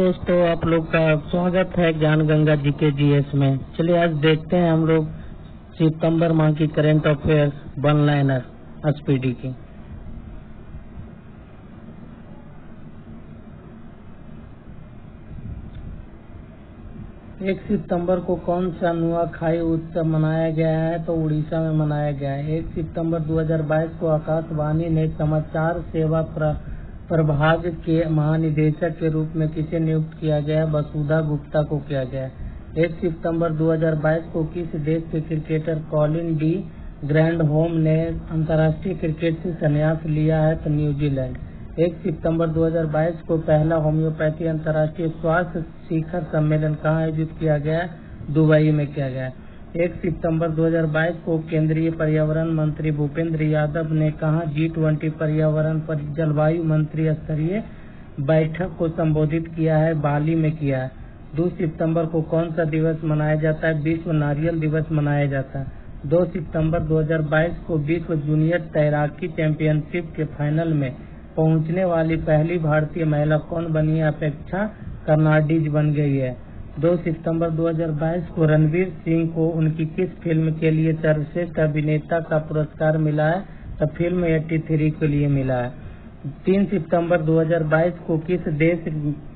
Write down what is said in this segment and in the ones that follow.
दोस्तों, आप लोग का स्वागत है ज्ञान गंगा जी के जीएस में। चलिए आज देखते हैं हम लोग सितंबर माह की current affairs one liner SPD की। 1 सितंबर को कौन सा नुआखाई उत्सव मनाया गया है? तो उड़ीसा में मनाया गया है। 1 सितंबर 2022 को आकाशवाणी ने समाचार सेवा प्रभाग के महानिदेशक के रूप में किसे नियुक्त किया गया? वसुधा गुप्ता को किया गया। 1 सितंबर 2022 को किस देश के क्रिकेटर कॉलिन डी ग्रैंडहोम ने अंतर्राष्ट्रीय क्रिकेट से संन्यास लिया है? तो न्यूजीलैंड। 1 सितंबर 2022 को पहला होम्योपैथी अंतर्राष्ट्रीय स्वास्थ्य शिखर सम्मेलन कहाँ आयोजित किया गया? दुबई में किया गया। 1 सितंबर 2022 को केंद्रीय पर्यावरण मंत्री भूपेंद्र यादव ने कहाँ G20 पर्यावरण पर जलवायु मंत्री स्तरीय बैठक को संबोधित किया है? बाली में किया है। 2 सितंबर को कौन सा दिवस मनाया जाता है? विश्व नारियल दिवस मनाया जाता है। 2 सितंबर 2022 को विश्व जूनियर तैराकी चैंपियनशिप के फाइनल में पहुंचने वाली पहली भारतीय महिला कौन बनी है? अपेक्षा कर्नाडीज बन गई है। 2 सितंबर 2022 को रणवीर सिंह को उनकी किस फिल्म के लिए सर्वश्रेष्ठ अभिनेता का पुरस्कार मिला है? तो फिल्म 83 के लिए मिला है। 3 सितंबर 2022 को किस देश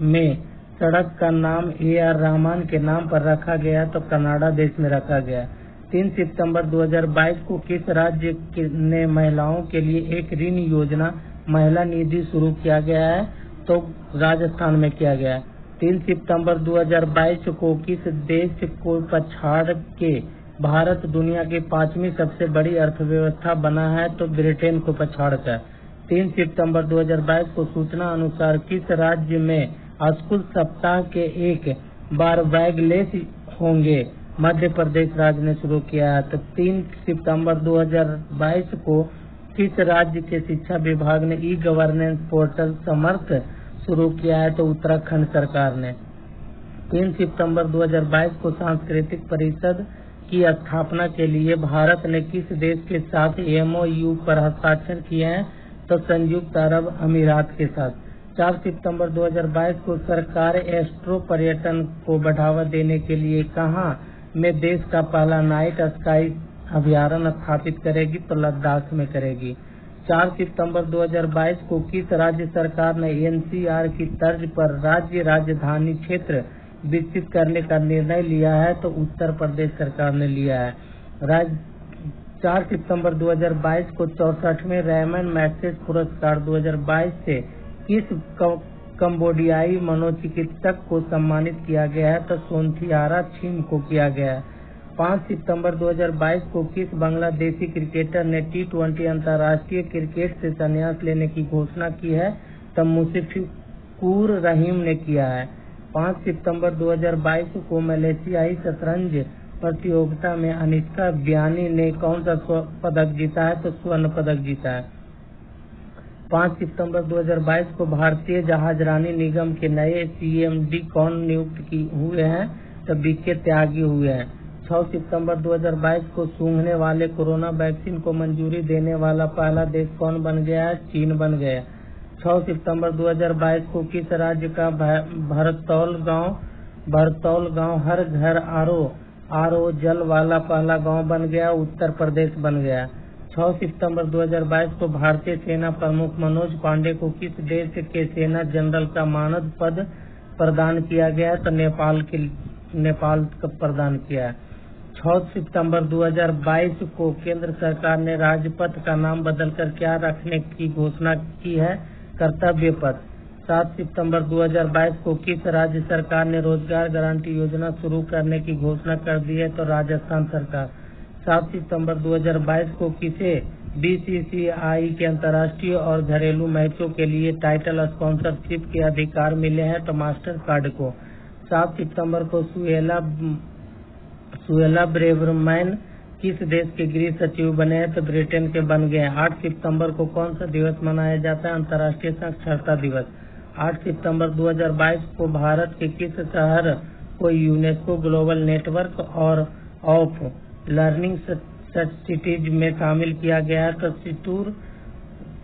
में सड़क का नाम AR रहमान के नाम पर रखा गया? तो कनाडा देश में रखा गया। 3 सितंबर 2022 को किस राज्य ने महिलाओं के लिए एक ऋण योजना महिला निधि शुरू किया गया है? तो राजस्थान में किया गया। 3 सितंबर 2022 को किस देश को पछाड़ के भारत दुनिया की 5वीं सबसे बड़ी अर्थव्यवस्था बना है? तो ब्रिटेन को पछाड़ कर। 3 सितंबर 2022 को सूचना अनुसार किस राज्य में स्कूल सप्ताह के एक बार बैगलेस होंगे? मध्य प्रदेश राज्य ने शुरू किया है। तो 3 सितंबर 2022 को किस राज्य के शिक्षा विभाग ने ई-गवर्नेंस पोर्टल समर्थ शुरू किया है? तो उत्तराखंड सरकार ने। 3 सितंबर 2022 को सांस्कृतिक परिषद की स्थापना के लिए भारत ने किस देश के साथ MOU पर हस्ताक्षर किए हैं? तो संयुक्त अरब अमीरात के साथ। 4 सितंबर 2022 को सरकार एस्ट्रो पर्यटन को बढ़ावा देने के लिए कहाँ में देश का पहला नाइट स्काई अभ्यारण्य स्थापित करेगी? तो लद्दाख में करेगी। 4 सितंबर 2022 को किस राज्य सरकार ने NCR की तर्ज पर राज्य राजधानी क्षेत्र विकसित करने का निर्णय लिया है? तो उत्तर प्रदेश सरकार ने लिया है। 4 सितंबर 2022 को 64वें रेमन मैग्सेसे पुरस्कार 2022 से किस कंबोडियाई मनोचिकित्सक को सम्मानित किया गया है? तो सोनथियारा छिम को किया गया है। 5 सितंबर 2022 को किस बांग्लादेशी क्रिकेटर ने T20 अंतर्राष्ट्रीय क्रिकेट से संन्यास लेने की घोषणा की है? तो मुशफिकुर रहीम ने किया है। 5 सितंबर 2022 को मलेशियाई शतरंज प्रतियोगिता में अनिष्का ब्यानी ने कौन सा पदक जीता है? तो स्वर्ण पदक जीता है। 5 सितंबर 2022 को भारतीय जहाजरानी निगम के नए CMD कौन नियुक्त हुए हैं? तो BK त्यागी हुए हैं। 6 सितंबर 2022 को सूंघने वाले कोरोना वैक्सीन को मंजूरी देने वाला पहला देश कौन बन गया है? चीन बन गया। 6 सितंबर 2022 को किस राज्य का भरतौल गांव हर घर RO जल वाला पहला गांव बन गया? उत्तर प्रदेश बन गया। 6 सितंबर 2022 को भारतीय सेना प्रमुख मनोज पांडे को किस देश के सेना जनरल का मानद पद प्रदान किया गया? तो नेपाल का प्रदान किया है। 6 सितंबर 2022 को केंद्र सरकार ने राजपथ का नाम बदलकर क्या रखने की घोषणा की है? कर्तव्य पथ। 7 सितंबर 2022 को किस राज्य सरकार ने रोजगार गारंटी योजना शुरू करने की घोषणा कर दी है? तो राजस्थान सरकार। 7 सितंबर 2022 को किसे BCCI के अंतर्राष्ट्रीय और घरेलू मैचों के लिए टाइटल स्पॉन्सरशिप के अधिकार मिले हैं? तो मास्टर कार्ड को। 7 सितंबर को सुएला ब्रेवरमैन किस देश के गृह सचिव बने हैं? तो ब्रिटेन के बन गए। 8 सितंबर को कौन सा दिवस मनाया जाता है? अंतर्राष्ट्रीय साक्षरता दिवस। 8 सितंबर 2022 को भारत के किस शहर को यूनेस्को ग्लोबल नेटवर्क और ऑफ लर्निंग सिटीज में शामिल किया गया है? तो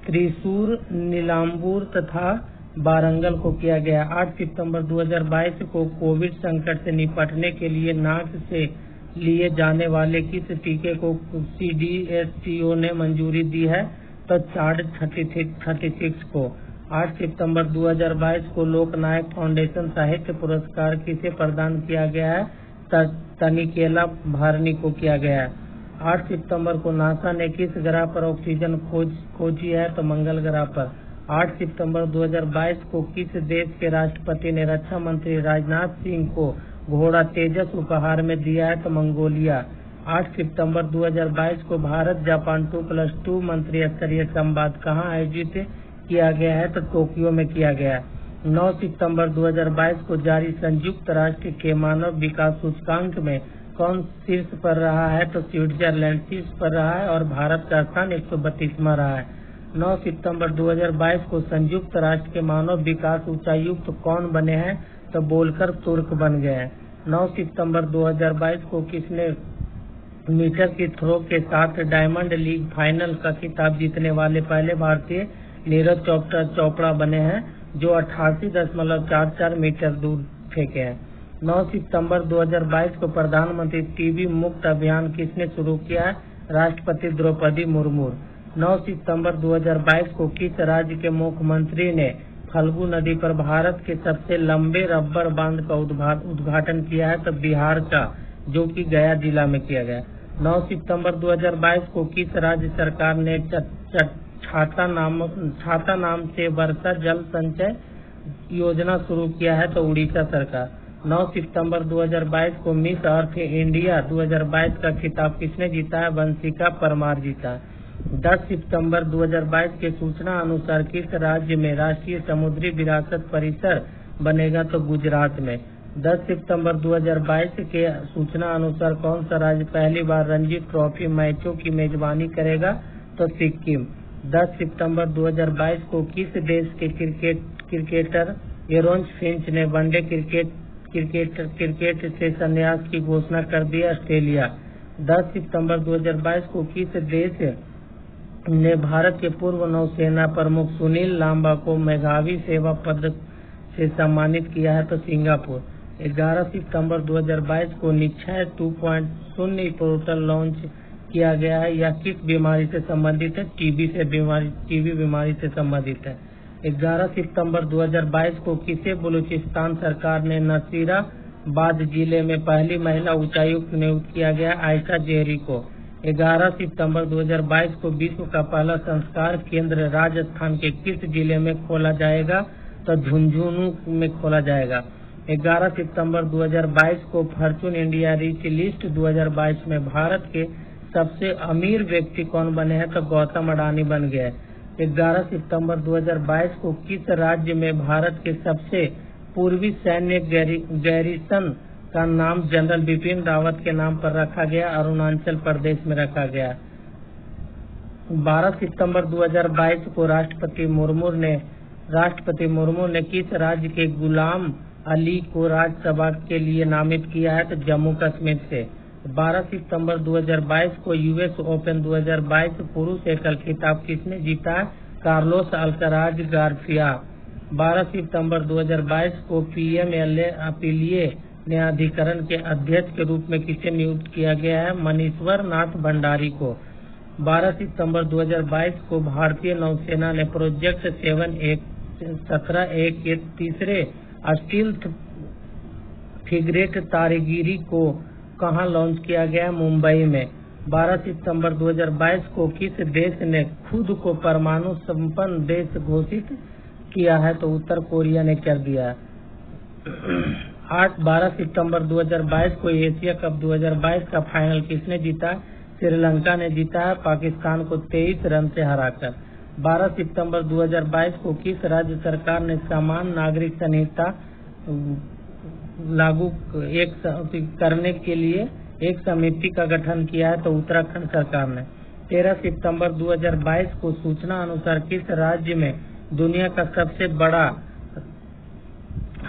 त्रिशूर, नीलाम्बूर तथा वारंगल को किया गया। 8 सितंबर 2022 को कोविड संकट से निपटने के लिए नाक से लिए जाने वाले किस टीके को CDSCO ने मंजूरी दी है? तो चार्ड-36 को। 8 सितंबर 2022 को लोकनायक फाउंडेशन साहित्य पुरस्कार किसे प्रदान किया गया है? तनिकेला भारनी को किया गया है। 8 सितंबर को नासा ने किस ग्रह पर ऑक्सीजन खोजी है? तो मंगल ग्रह पर। 8 सितंबर 2022 को किस देश के राष्ट्रपति ने रक्षा मंत्री राजनाथ सिंह को घोड़ा तेजस उपहार में दिया है? तो मंगोलिया। 8 सितंबर 2022 को भारत जापान 2+2 मंत्री स्तरीय संवाद कहाँ आयोजित किया गया है? तो टोक्यो में किया गया है। 9 सितंबर 2022 को जारी संयुक्त राष्ट्र के मानव विकास सूचकांक में कौन शीर्ष पर रहा है? तो स्विट्जरलैंड शीर्ष पर रहा है और भारत का स्थान 132वां रहा है। 9 सितंबर 2022 को संयुक्त राष्ट्र के मानव विकास उच्चायुक्त कौन बने हैं? तो बोलकर तुर्क बन गए हैं। 9 सितंबर 2022 को किसने मीटर की थ्रो के साथ डायमंड लीग फाइनल का खिताब जीतने वाले पहले भारतीय? नीरज चोपड़ा बने हैं, जो 88.44 मीटर दूर फेंके हैं। 9 सितंबर 2022 को प्रधानमंत्री टीबी मुक्त अभियान किसने शुरू किया है? राष्ट्रपति द्रौपदी मुर्मू। 9 सितंबर 2022 को किस राज्य के मुख्यमंत्री ने फल्गु नदी पर भारत के सबसे लंबे रबर बांध का उद्घाटन किया है? तो बिहार का, जो कि गया जिला में किया गया। 9 सितंबर 2022 को किस राज्य सरकार ने छाता नाम से वर्षा जल संचय योजना शुरू किया है? तो उड़ीसा सरकार। 9 सितंबर 2022 को मिस अर्थ इंडिया 2022 का खिताब किसने जीता है? वंशिका परमार जीता है। 10 सितंबर 2022 के सूचना अनुसार किस राज्य में राष्ट्रीय समुद्री विरासत परिसर बनेगा? तो गुजरात में। 10 सितंबर 2022 के सूचना अनुसार कौन सा राज्य पहली बार रणजी ट्रॉफी मैचों की मेजबानी करेगा? तो सिक्किम। 10 सितंबर 2022 को किस देश के क्रिकेटर एरोन फिंच ने वनडे क्रिकेट से संन्यास की घोषणा कर दी? ऑस्ट्रेलिया। 10 सितंबर 2022 को किस देश ने भारत के पूर्व नौसेना प्रमुख सुनील लांबा को मेधावी सेवा पदक से सम्मानित किया है? तो सिंगापुर। 11 सितंबर 2022 को निक्षय 2.0 पोर्टल लॉन्च किया गया है। यह किस बीमारी से संबंधित है? टीबी बीमारी से संबंधित है। 11 सितंबर 2022 को किसे बलूचिस्तान सरकार ने नसीराबाद जिले में पहली महिला उच्चायुक्त नियुक्त किया गया? आयशा जेहरी को। 11 सितंबर 2022 को विश्व का पहला संस्कार केंद्र राजस्थान के किस जिले में खोला जाएगा? तो झुंझुनू में खोला जाएगा। 11 सितंबर 2022 को फॉर्च्यून इंडिया रिच लिस्ट 2022 में भारत के सबसे अमीर व्यक्ति कौन बने हैं? तो गौतम अडानी बन गए। 11 सितंबर 2022 को किस राज्य में भारत के सबसे पूर्वी सैन्य गैरिसन का नाम जनरल बिपिन रावत के नाम पर रखा गया? अरुणाचल प्रदेश में रखा गया। 12 सितंबर 2022 को राष्ट्रपति मुर्मू ने किस राज्य के गुलाम अली को राज्यसभा के लिए नामित किया है? तो जम्मू कश्मीर से। 12 सितंबर 2022 को यूएस ओपन 2022 पुरुष एकल खिताब किसने जीता है? Carlos Alcaraz Garcia. 12 सितंबर 2022 को पीएमएलए अपीलीय न्यायाधिकरण के अध्यक्ष के रूप में किसे नियुक्त किया गया है? मनीश्वर नाथ भंडारी को। 12 सितंबर 2022 को भारतीय नौसेना ने प्रोजेक्ट 17A के तीसरे स्टील्थ फ्रिगेट तारागिरी को कहां लॉन्च किया गया? मुंबई में। 12 सितंबर 2022 को किस देश ने खुद को परमाणु संपन्न देश घोषित किया है? तो उत्तर कोरिया ने कर दिया। 12 सितंबर 2022 को एशिया कप 2022 का फाइनल किसने जीता? श्रीलंका ने जीता है पाकिस्तान को 23 रन से हराकर। 12 सितंबर 2022 को किस राज्य सरकार ने समान नागरिक संहिता लागू करने के लिए एक समिति का गठन किया है? तो उत्तराखंड सरकार ने। 13 सितंबर 2022 को सूचना अनुसार किस राज्य में दुनिया का सबसे बड़ा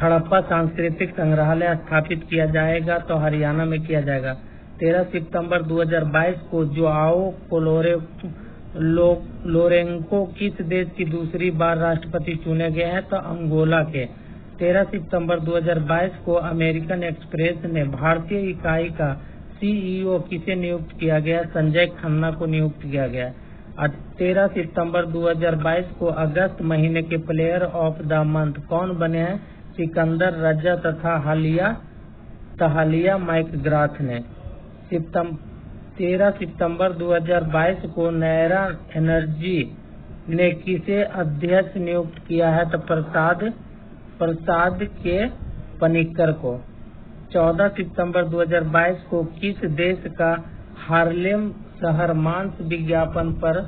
हड़प्पा सांस्कृतिक संग्रहालय स्थापित किया जाएगा? तो हरियाणा में किया जाएगा। 13 सितंबर 2022 को जोआओ लोरेंको किस देश की दूसरी बार राष्ट्रपति चुने गए हैं? तो अंगोला के। 13 सितंबर 2022 को अमेरिकन एक्सप्रेस ने भारतीय इकाई का सीईओ किसे नियुक्त किया गया? संजय खन्ना को नियुक्त किया गया। 13 सितंबर 2022 को अगस्त महीने के प्लेयर ऑफ द मंथ कौन बने हैं? सिकंदर रजा तथा तहालिया मैकग्राथ ने। 13 सितंबर 2022 को नयरा एनर्जी ने किसे अध्यक्ष नियुक्त किया है? तो प्रसाद के पनिक्कर को। 14 सितंबर 2022 को किस देश का हार्लेम शहर मांस विज्ञापन पर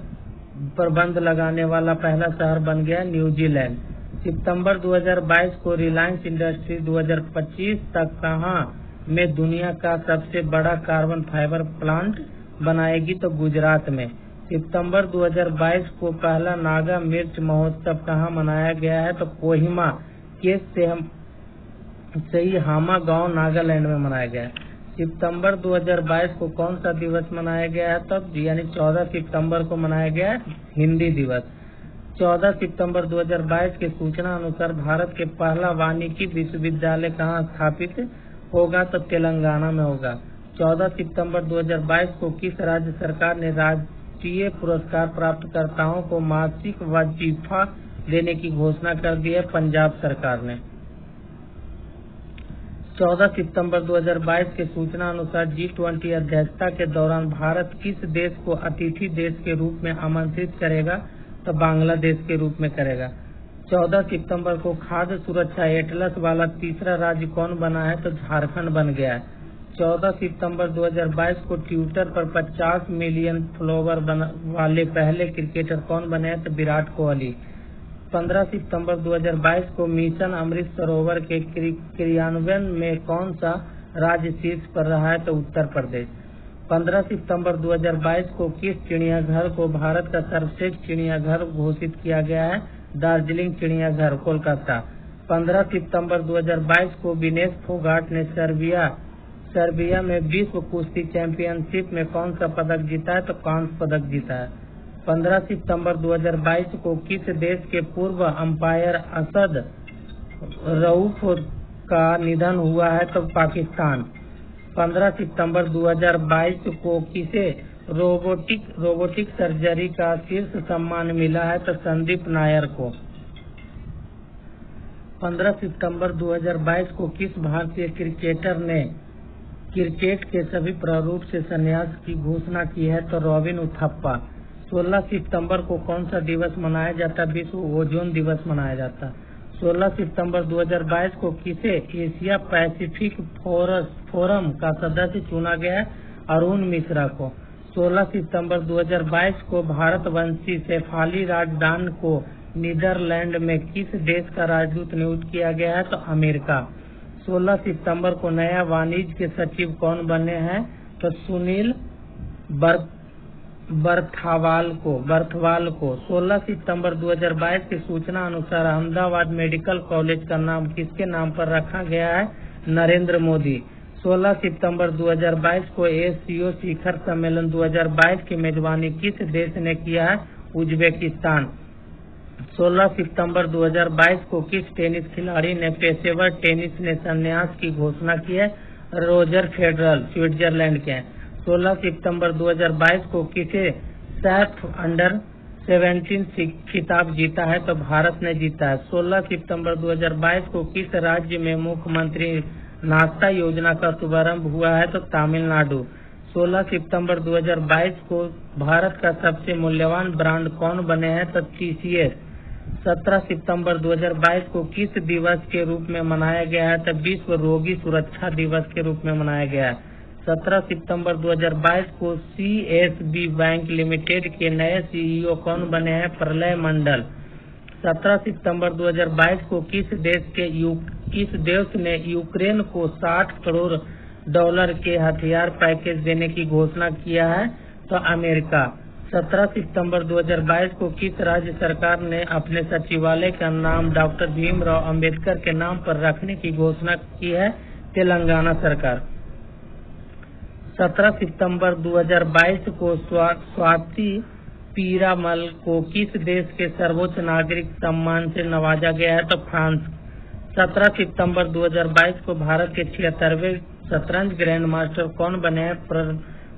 प्रतिबंध लगाने वाला पहला शहर बन गया? न्यूजीलैंड। सितंबर 2022 को रिलायंस इंडस्ट्री 2025 तक कहां में दुनिया का सबसे बड़ा कार्बन फाइबर प्लांट बनाएगी? तो गुजरात में। सितंबर 2022 को पहला नागा मिर्च महोत्सव कहां मनाया गया है? तो कोहिमा के सहीहामा गांव नागालैंड में मनाया गया है। सितंबर 2022 को कौन सा दिवस मनाया गया है? तब यानी 14 सितंबर को मनाया गया है हिंदी दिवस। 14 सितंबर 2022 के सूचना अनुसार भारत के पहला वानिकी विश्वविद्यालय कहाँ स्थापित होगा? तो तेलंगाना में होगा। 14 सितंबर 2022 को किस राज्य सरकार ने राष्ट्रीय पुरस्कार प्राप्तकर्ताओं को मासिक वजीफा देने की घोषणा कर दी है? पंजाब सरकार ने। 14 सितंबर 2022 के सूचना अनुसार G20 अध्यक्षता के दौरान भारत किस देश को अतिथि देश के रूप में आमंत्रित करेगा? तो बांग्लादेश के रूप में करेगा। 14 सितंबर को खाद्य सुरक्षा एटलस वाला तीसरा राज्य कौन बना है? तो झारखंड बन गया है। 14 सितंबर 2022 को ट्विटर पर 50 मिलियन फॉलोवर वाले पहले क्रिकेटर कौन बने हैं? तो विराट कोहली। 15 सितंबर 2022 को मिशन अमृत सरोवर के क्रियान्वयन में कौन सा राज्य शीर्ष पर रहा है? तो उत्तर प्रदेश। 15 सितंबर 2022 को किस चिड़ियाघर को भारत का सर्वश्रेष्ठ चिड़ियाघर घोषित किया गया है? दार्जिलिंग चिड़ियाघर, कोलकाता। 15 सितंबर 2022 को विनेश फोगाट ने सर्बिया में विश्व कुश्ती चैंपियनशिप में कौन सा पदक जीता है? तो कांस्य पदक जीता है। 15 सितंबर 2022 को किस देश के पूर्व अंपायर असद रऊफ का निधन हुआ है? तो पाकिस्तान। 15 सितंबर 2022 को किसे रोबोटिक सर्जरी का शीर्ष सम्मान मिला है? तो संदीप नायर को। 15 सितंबर 2022 को किस भारतीय क्रिकेटर ने क्रिकेट के सभी प्रारूप से संन्यास की घोषणा की है? तो रॉबिन उथप्पा। 16 सितंबर को कौन सा दिवस मनाया जाता है? विश्व ओजोन दिवस मनाया जाता है। 16 सितंबर 2022 को किसे एशिया पैसिफिक फोरम का सदस्य चुना गया है? अरुण मिश्रा को। 16 सितंबर 2022 को भारतवंशी शेफाली राजदान को नीदरलैंड में किस देश का राजदूत नियुक्त किया गया है? तो अमेरिका। 16 सितंबर को नया वाणिज्य के सचिव कौन बने हैं? तो सुनील बर्थवाल को। 16 सितंबर 2022 की सूचना अनुसार अहमदाबाद मेडिकल कॉलेज का नाम किसके नाम पर रखा गया है? नरेंद्र मोदी। 16 सितंबर 2022 को एससीओ शिखर सम्मेलन 2022 की मेजबानी किस देश ने किया है? उज्बेकिस्तान। 16 सितंबर 2022 को किस टेनिस खिलाड़ी ने पेशेवर टेनिस में संन्यास की घोषणा की है? रोजर फेडरर, स्विट्जरलैंड के। 16 सितंबर 2022 को किसे सैफ अंडर 17 खिताब जीता है? तो भारत ने जीता है। 16 सितंबर 2022 को किस राज्य में मुख्यमंत्री नाश्ता योजना का शुभारंभ हुआ है? तो तमिलनाडु। 16 सितंबर 2022 को भारत का सबसे मूल्यवान ब्रांड कौन बने हैं? तो TCS। 17 सितंबर 2022 को किस दिवस के रूप में मनाया गया है? तो विश्व रोगी सुरक्षा दिवस के रूप में मनाया गया है। 17 सितंबर 2022 को CSB बैंक लिमिटेड के नए CEO कौन बने हैं? प्रलय मंडल। 17 सितंबर 2022 को किस देश ने यूक्रेन को $60 करोड़ के हथियार पैकेज देने की घोषणा किया है? तो अमेरिका। 17 सितंबर 2022 को किस राज्य सरकार ने अपने सचिवालय का नाम डॉक्टर भीमराव अंबेडकर के नाम पर रखने की घोषणा की है? तेलंगाना सरकार। 17 सितंबर 2022 को स्वाति पीरामल को किस देश के सर्वोच्च नागरिक सम्मान से नवाजा गया है? तो फ्रांस। 17 सितंबर 2022 को भारत के 76वें शतरंज ग्रैंड मास्टर कौन बने हैं?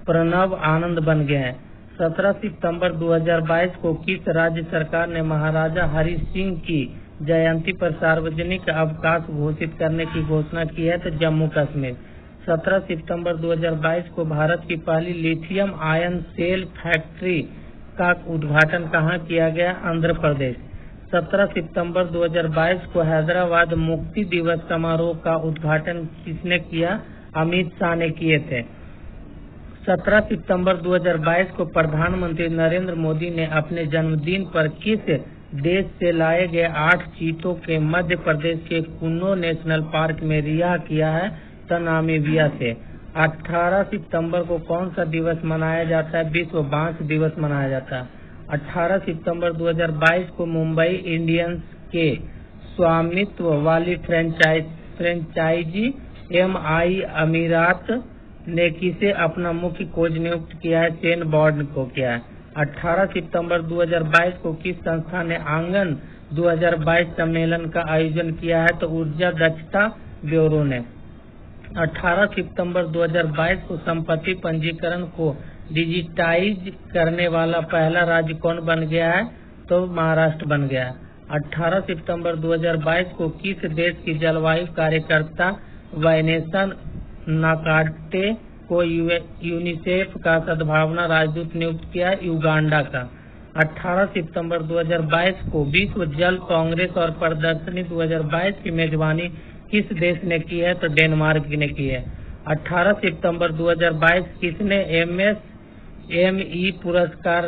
प्रणव आनंद बन गए हैं। 17 सितंबर 2022 को किस राज्य सरकार ने महाराजा हरि सिंह की जयंती पर सार्वजनिक अवकाश घोषित करने की घोषणा की है? तो जम्मू कश्मीर। 17 सितंबर 2022 को भारत की पहली लिथियम आयन सेल फैक्ट्री का उद्घाटन कहाँ किया गया? आंध्र प्रदेश। 17 सितंबर 2022 को हैदराबाद मुक्ति दिवस समारोह का उद्घाटन किसने किया? अमित शाह ने किए थे। 17 सितंबर 2022 को प्रधानमंत्री नरेंद्र मोदी ने अपने जन्मदिन पर किस देश से लाए गए 8 चीतों के मध्य प्रदेश के कुन्नो नेशनल पार्क में रिहा किया है? तो नामीबिया से। 18 सितंबर को कौन सा दिवस मनाया जाता है? विश्व बांस दिवस मनाया जाता है। 18 सितंबर 2022 को मुंबई इंडियंस के स्वामित्व वाली फ्रेंचाइजी एमआई अमीरात ने किसे अपना मुख्य कोच नियुक्त किया है? शेन बॉर्न को किया है। 18 सितंबर 2022 को किस संस्था ने आंगन 2022 सम्मेलन का आयोजन किया है? तो ऊर्जा दक्षता ब्यूरो ने। 18 सितंबर 2022 को संपत्ति पंजीकरण को डिजिटाइज करने वाला पहला राज्य कौन बन गया है? तो महाराष्ट्र बन गया है। 18 सितंबर 2022 को किस देश की जलवायु कार्यकर्ता वैनेसा नाकाटे को यूनिसेफ का सद्भावना राजदूत नियुक्त किया? युगांडा का। 18 सितंबर 2022 को विश्व जल कांग्रेस और प्रदर्शनी 2022 की मेजबानी किस देश ने की है? तो डेनमार्क ने की है। 18 सितंबर 2022 किसने एमएसएमई पुरस्कार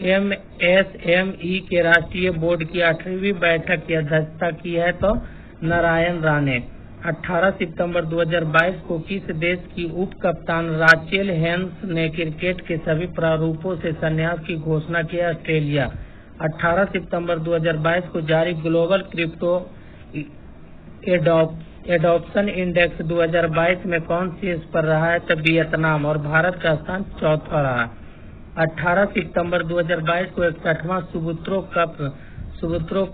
एमएसएमई के राष्ट्रीय बोर्ड की 8वीं बैठक की अध्यक्षता की है? तो नारायण राणे। 18 सितंबर 2022 को किस देश की उप कप्तान राचेल हेंस ने क्रिकेट के सभी प्रारूपों से संन्यास की घोषणा की? ऑस्ट्रेलिया। 18 सितंबर 2022 को जारी ग्लोबल क्रिप्टो एडॉप्शन इंडेक्स 2022 में कौन शीर्ष पर रहा है? तो वियतनाम। और भारत का स्थान चौथा रहा। 18 सितंबर 2022 को 61वां सुब्रतो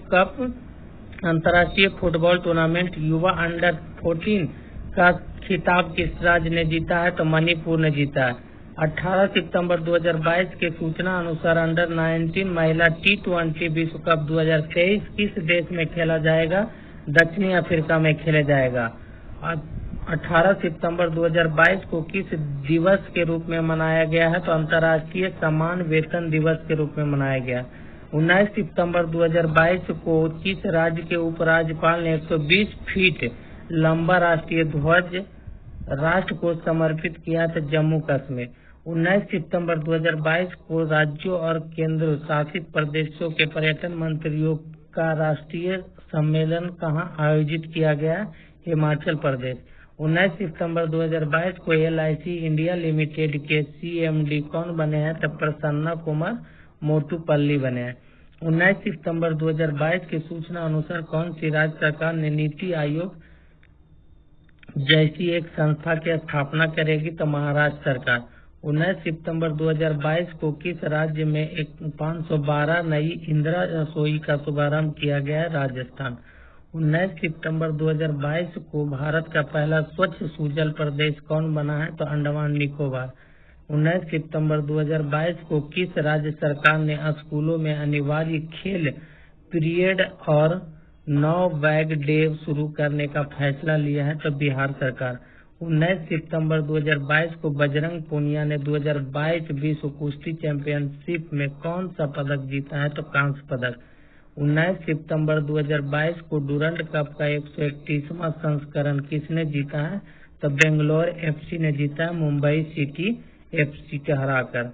कप अंतर्राष्ट्रीय फुटबॉल टूर्नामेंट युवा अंडर 14 का खिताब किस राज्य ने जीता है? तो मणिपुर ने जीता है। 18 सितंबर 2022 के सूचना अनुसार अंडर 19 महिला T20 विश्व कप 2023 किस देश में खेला जाएगा? दक्षिणी अफ्रीका में खेला जाएगा। 18 सितंबर 2022 को किस दिवस के रूप में मनाया गया है? तो अंतर्राष्ट्रीय समान वेतन दिवस के रूप में मनाया गया। 19 सितंबर 2022 को किस राज्य के उपराज्यपाल ने 120 फीट लंबा राष्ट्रीय ध्वज राष्ट्र को समर्पित किया था? जम्मू कश्मीर। 19 सितंबर 2022 को राज्यों और केंद्र शासित प्रदेशों के पर्यटन मंत्रियों का राष्ट्रीय सम्मेलन कहाँ आयोजित किया गया? हिमाचल प्रदेश। 19 सितंबर 2022 को LIC इंडिया लिमिटेड के CMD कौन बने हैं? तो प्रसन्ना कुमार मोटुपल्ली बने हैं। 19 सितंबर 2022 की सूचना अनुसार कौन सी राज्य सरकार ने नीति आयोग जैसी एक संस्था की स्थापना करेगी? तो महाराष्ट्र सरकार। 19 सितंबर 2022 को किस राज्य में 512 नई इंदिरा रसोई का शुभारंभ किया गया है? राजस्थान। 19 सितंबर 2022 को भारत का पहला स्वच्छ सुजल प्रदेश कौन बना है? तो अंडमान निकोबार। 19 सितंबर 2022 को किस राज्य सरकार ने स्कूलों में अनिवार्य खेल पीरियड और 9 बैग डे शुरू करने का फैसला लिया है? तो बिहार सरकार। 19 सितंबर 2022 को बजरंग पूनिया ने 2022 विश्व कुश्ती चैंपियनशिप में कौन सा पदक जीता है? तो कांस्य पदक। 19 सितंबर 2022 को डुरंड कप का 131वां संस्करण किसने जीता है? तो बेंगलोर FC ने जीता है मुंबई सिटी FC के हराकर।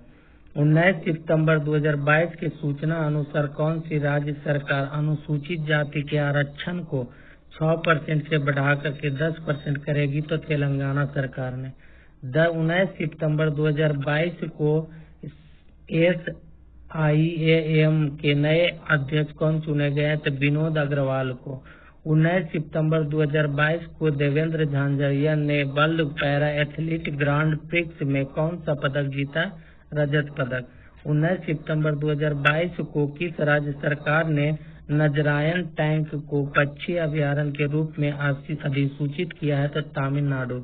19 सितंबर 2022 की सूचना अनुसार कौन सी राज्य सरकार अनुसूचित जाति के आरक्षण को 6% से बढ़ाकर के 10% करेगी? तो तेलंगाना सरकार ने। 19 सितंबर 2022 को SIAM के नए अध्यक्ष कौन चुने गए? तो विनोद अग्रवाल को। 19 सितंबर 2022 को देवेंद्र झांझरिया ने world para athlete grand prix में कौन सा पदक जीता? रजत पदक। 19 सितंबर 2022 को किस राज्य सरकार ने नजरायन टैंक को पक्षी अभयारण्य के रूप में अधिसूचित किया है? तो तमिलनाडु।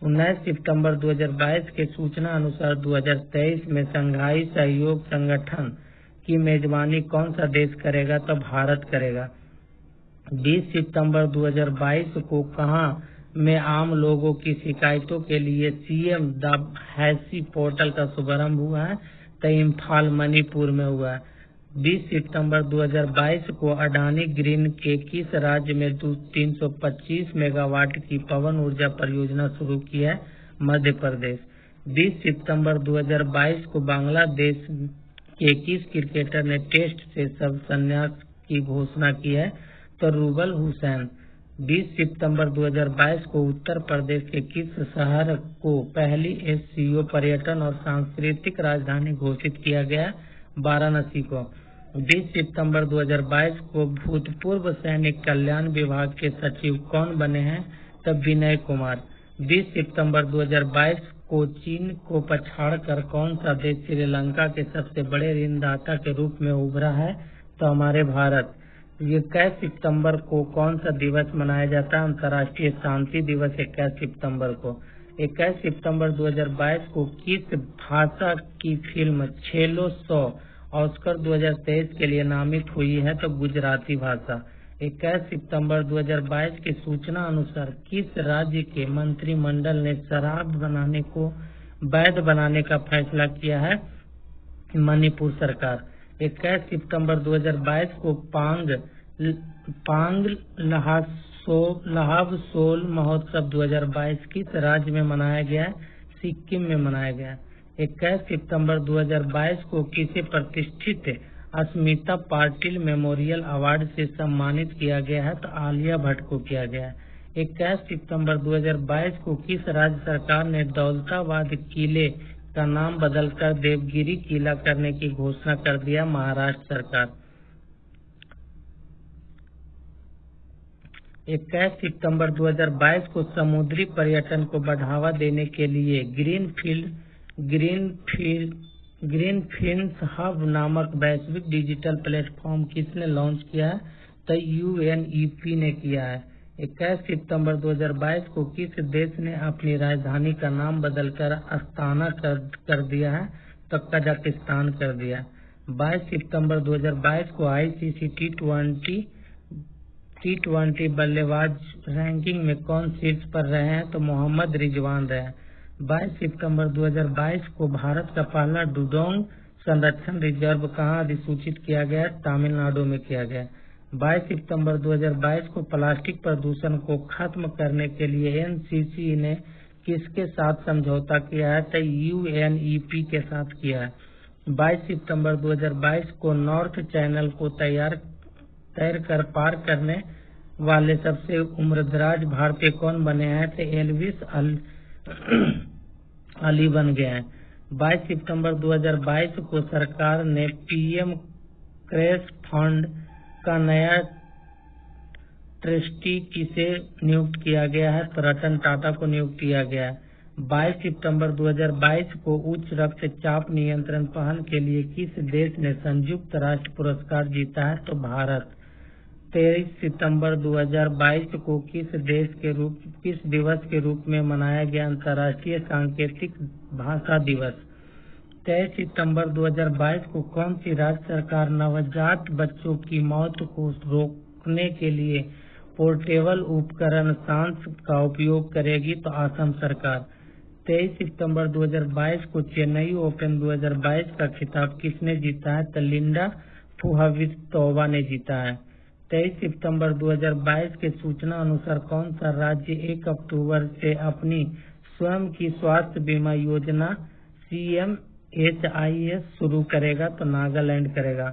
19 सितंबर 2022 के सूचना अनुसार 2023 में शंघाई सहयोग संगठन की मेजबानी कौन सा देश करेगा? तो भारत करेगा। 20 सितंबर 2022 को कहां में आम लोगों की शिकायतों के लिए सीएम द हैसी पोर्टल का शुभारंभ हुआ है? तो इम्फाल मणिपुर में हुआ है। 20 सितंबर 2022 को अडानी ग्रीन के किस राज्य में 325 मेगावाट की पवन ऊर्जा परियोजना शुरू की है? मध्य प्रदेश। 20 सितंबर 2022 को बांग्लादेश के किस क्रिकेटर ने टेस्ट से सब संन्यास की घोषणा की है? तो रूबल हुसैन। 20 सितंबर 2022 को उत्तर प्रदेश के किस शहर को पहली एससीओ पर्यटन और सांस्कृतिक राजधानी घोषित किया गया? वाराणसी को। 20 सितंबर 2022 को भूतपूर्व सैनिक कल्याण विभाग के सचिव कौन बने हैं? तब विनय कुमार। 20 सितंबर 2022 को चीन को पछाड़कर कौन सा देश श्रीलंका के सबसे बड़े ऋणदाता के रूप में उभरा है? तो हमारे भारत। 21 सितंबर को कौन सा दिवस मनाया जाता है? अंतर्राष्ट्रीय शांति दिवस 21 सितंबर को। 21 सितंबर 2022 को किस भाषा की फिल्म छेलो 100 ऑस्कर 2023 के लिए नामित हुई है? तो गुजराती भाषा। 21 सितंबर 2022 की सूचना अनुसार किस राज्य के मंत्रिमंडल ने शराब बनाने को वैध बनाने का फैसला किया है? मणिपुर सरकार। 21 सितंबर 2022 को पांग लहाबसोल महोत्सव 2022 किस राज्य में मनाया गया है? सिक्किम में मनाया गया। 21 सितंबर 2022 को किसे प्रतिष्ठित अस्मिता पाटिल मेमोरियल अवार्ड से सम्मानित किया गया है? तो आलिया भट्ट को किया गया है। 21 सितंबर 2022 को किस राज्य सरकार ने दौलताबाद किले का नाम बदलकर देवगिरी किला करने की घोषणा कर दिया? महाराष्ट्र सरकार। 21 सितंबर 2022 को समुद्री पर्यटन को बढ़ावा देने के लिए ग्रीनफिल्ड्स हब नामक वैश्विक डिजिटल प्लेटफॉर्म किसने लॉन्च किया है? तो यूएनईपी ने किया है। 21 सितंबर 2022 को किस देश ने अपनी राजधानी का नाम बदलकर अस्ताना कर दिया है? तो कजाकिस्तान कर दिया। 22 सितंबर 2022 को आईसीसी टी20 बल्लेबाज रैंकिंग में कौन शीर्ष पर रहे हैं? तो मोहम्मद रिजवान रहे। 22 सितंबर 2022 को भारत का पहला डुगोंग संरक्षण रिजर्व कहाँ अधिसूचित किया गया? तमिलनाडु में किया गया। 22 सितंबर 2022 को प्लास्टिक प्रदूषण को खत्म करने के लिए एनसीसी ने किसके साथ समझौता किया है? तो यूएनईपी के साथ किया है। 22 सितंबर 2022 को नॉर्थ चैनल को तैरकर पार करने वाले सबसे उम्रदराज भारतीय कौन बने हैं? तो एल्विस अली बन गए हैं। 22 सितंबर 2022 को सरकार ने पीएम केयर्स फंड का नया ट्रस्टी किसे नियुक्त किया गया है? तो रतन टाटा को नियुक्त किया गया है। 22 सितंबर 2022 को उच्च रक्तचाप नियंत्रण पहल के लिए किस देश ने संयुक्त राष्ट्र पुरस्कार जीता है? तो भारत। 23 सितंबर 2022 को किस दिवस के रूप में मनाया गया अंतर्राष्ट्रीय सांकेतिक भाषा दिवस? 23 सितंबर 2022 को कौन सी राज्य सरकार नवजात बच्चों की मौत को रोकने के लिए पोर्टेबल उपकरण सांस का उपयोग करेगी? तो असम सरकार। 23 सितंबर 2022 को चेन्नई ओपन 2022 का खिताब किसने जीता है? तो लिंडा फुहावित्तोवा ने जीता है। 23 सितंबर 2022 के सूचना अनुसार कौन सा राज्य 1 अक्टूबर से अपनी स्वयं की स्वास्थ्य बीमा योजना CMHIS शुरू करेगा? तो नागालैंड करेगा।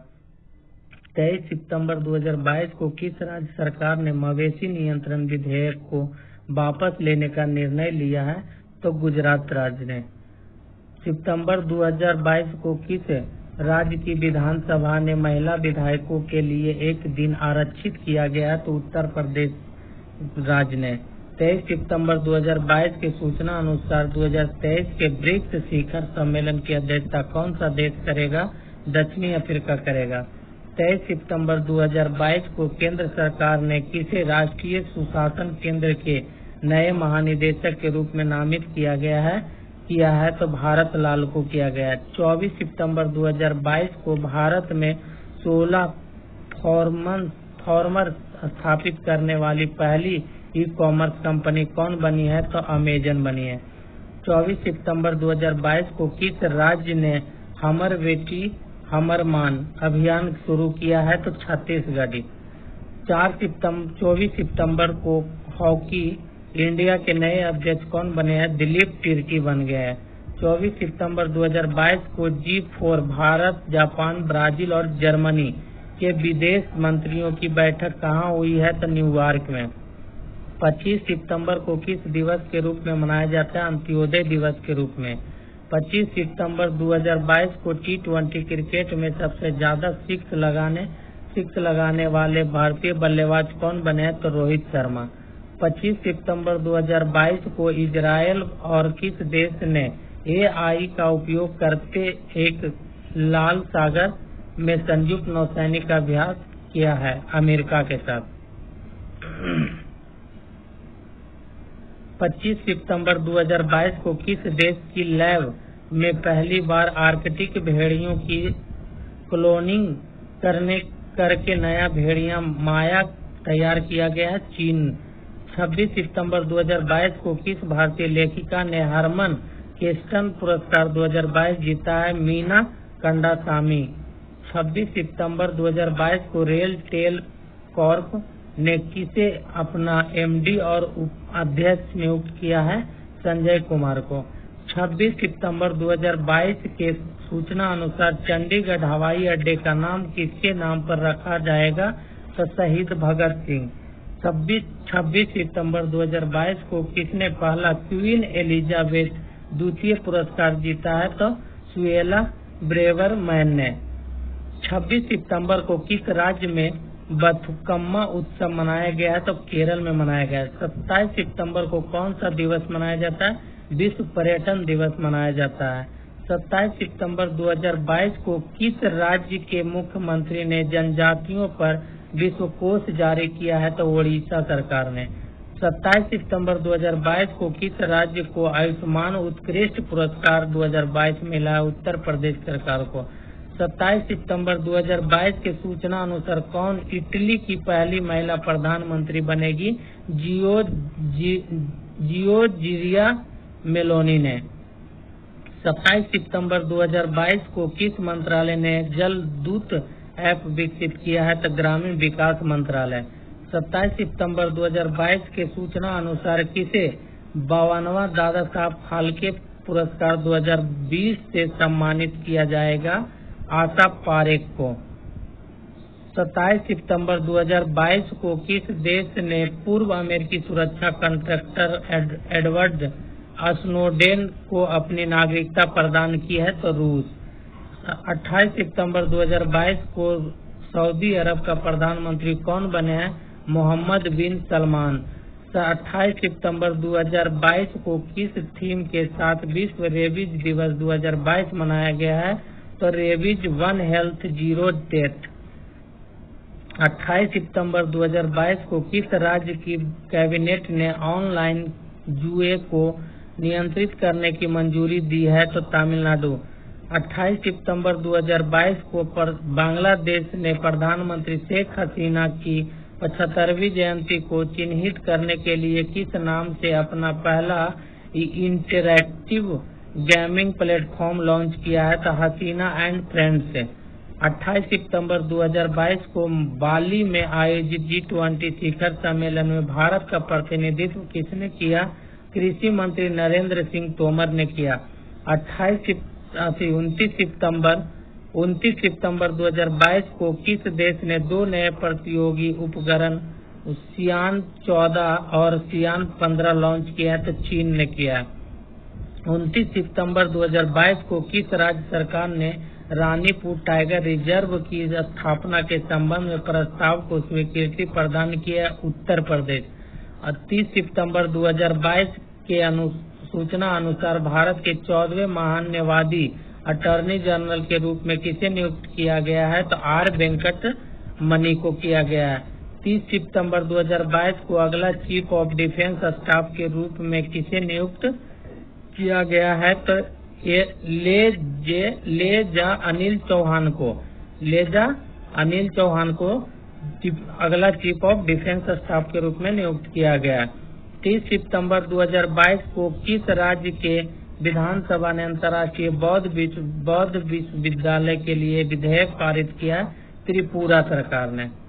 23 सितंबर 2022 को किस राज्य सरकार ने मवेशी नियंत्रण विधेयक को वापस लेने का निर्णय लिया है? तो गुजरात राज्य ने। सितंबर 2022 को किस राज्य की विधानसभा ने महिला विधायकों के लिए एक दिन आरक्षित किया गया? तो उत्तर प्रदेश राज्य ने। 23 सितंबर 2022 की सूचना अनुसार 2023 के ब्रिक्स शिखर सम्मेलन की अध्यक्षता कौन सा देश करेगा? दक्षिणी अफ्रीका करेगा। 23 सितंबर 2022 को केंद्र सरकार ने किसे राष्ट्रीय सुशासन केंद्र के नए महानिदेशक के रूप में नामित किया है तो भारत लाल को किया गया है। 24 सितंबर 2022 को भारत में 16 फॉर्मर स्थापित करने वाली पहली ई कॉमर्स कंपनी कौन बनी है? तो अमेजन बनी है। 24 सितंबर 2022 को किस राज्य ने हमर बेटी हमर मान अभियान शुरू किया है? तो छत्तीसगढ़। 24 सितंबर को हॉकी इंडिया के नए अध्यक्ष कौन बने हैं? दिलीप तिर्की बन गए हैं। 24 सितंबर 2022 को G4 भारत, जापान, ब्राजील और जर्मनी के विदेश मंत्रियों की बैठक कहाँ हुई है? तो न्यूयॉर्क में। 25 सितंबर को किस दिवस के रूप में मनाया जाता है? अंत्योदय दिवस के रूप में। 25 सितंबर 2022 को T20 क्रिकेट में सबसे ज्यादा सिक्स लगाने वाले भारतीय बल्लेबाज कौन बने हैं? तो रोहित शर्मा। 25 सितंबर 2022 को इजराइल और किस देश ने AI का उपयोग करते एक लाल सागर में संयुक्त नौसैनिक अभ्यास किया है? अमेरिका के साथ। 25 सितंबर 2022 को किस देश की लैब में पहली बार आर्कटिक भेड़ियों की क्लोनिंग करके नया भेड़िया माया तैयार किया गया? चीन। 26 सितंबर 2022 को किस भारतीय लेखिका ने हरमन केस्टन पुरस्कार 2022 जीता है? मीना कंडासामी। 26 सितंबर 2022 को रेल टेल कॉर्प ने किसे अपना MD और अध्यक्ष नियुक्त किया है? संजय कुमार को। 26 सितंबर 2022 के सूचना अनुसार चंडीगढ़ हवाई अड्डे का नाम किसके नाम पर रखा जाएगा? तो शहीद भगत सिंह। 26 सितंबर 2022 को किसने पहला क्वीन एलिजाबेथ द्वितीय पुरस्कार जीता है? तो सुएला ब्रेवरमैन ने। 26 सितंबर को किस राज्य में बथुकम्मा उत्सव मनाया गया है? तो केरल में मनाया गया है। 27 सितंबर को कौन सा दिवस मनाया जाता है? विश्व पर्यटन दिवस मनाया जाता है। 27 सितंबर 2022 को किस राज्य के मुख्यमंत्री ने जनजातियों पर विश्व कोष जारी किया है? तो ओडिशा सरकार ने। 27 सितंबर 2022 को किस राज्य को आयुष्मान उत्कृष्ट पुरस्कार 2022 मिला है? उत्तर प्रदेश सरकार को। 27 सितंबर 2022 के सूचना अनुसार कौन इटली की पहली महिला प्रधानमंत्री बनेगी? जियोर्जिया मेलोनी ने। 27 सितंबर 2022 को किस मंत्रालय ने जल दूत ऐप विकसित किया है? तो ग्रामीण विकास मंत्रालय। 27 सितंबर 2022 के सूचना अनुसार किसे 52वां दादा साहब फाल्के पुरस्कार 2020 से सम्मानित किया जाएगा? आशा पारेख को। 27 सितंबर 2022 को किस देश ने पूर्व अमेरिकी सुरक्षा कॉन्ट्रैक्टर एडवर्ड स्नोडेन को अपनी नागरिकता प्रदान की है? तो रूस। 28 सितंबर 2022 को सऊदी अरब का प्रधानमंत्री कौन बने हैं? मोहम्मद बिन सलमान। 28 सितंबर 2022 को किस थीम के साथ विश्व रेबीज दिवस 2022 मनाया गया है? तो रेबीज 1 हेल्थ 0 डेथ। 28 सितंबर 2022 को किस राज्य की कैबिनेट ने ऑनलाइन जुए को नियंत्रित करने की मंजूरी दी है? तो तमिलनाडु। 28 सितंबर 2022 को बांग्लादेश ने प्रधानमंत्री शेख हसीना की 75वीं जयंती को चिन्हित करने के लिए किस नाम से अपना पहला इंटरैक्टिव गेमिंग प्लेटफॉर्म लॉन्च किया है? तो हसीना एंड फ्रेंड्स से। 28 सितंबर 2022 को बाली में आयोजित G20 शिखर सम्मेलन में भारत का प्रतिनिधित्व किसने किया? कृषि मंत्री नरेंद्र सिंह तोमर ने किया। 29 सितंबर 2022 को किस देश ने 2 नए प्रतियोगी उपग्रह सियान 14 और सियान 15 लॉन्च किया है? तो चीन ने किया। 29 सितंबर 2022 को किस राज्य सरकार ने रानीपुर टाइगर रिजर्व की स्थापना के संबंध में प्रस्ताव को स्वीकृति प्रदान की है? उत्तर प्रदेश। और 30 सितंबर 2022 के सूचना अनुसार भारत के 14वें महान्यायवादी अटॉर्नी जनरल के रूप में किसे नियुक्त किया गया है? तो आर वेंकट मणि को किया गया है। 30 सितंबर 2022 को अगला चीफ ऑफ डिफेंस स्टाफ के रूप में किसे नियुक्त किया गया है? तो लेजा अनिल चौहान को अगला चीफ ऑफ डिफेंस स्टाफ के रूप में नियुक्त किया गया। 30 सितंबर 2022 को किस राज्य के विधानसभा ने अंतर्राष्ट्रीय बौद्ध विश्वविद्यालय के लिए विधेयक पारित किया? त्रिपुरा सरकार ने।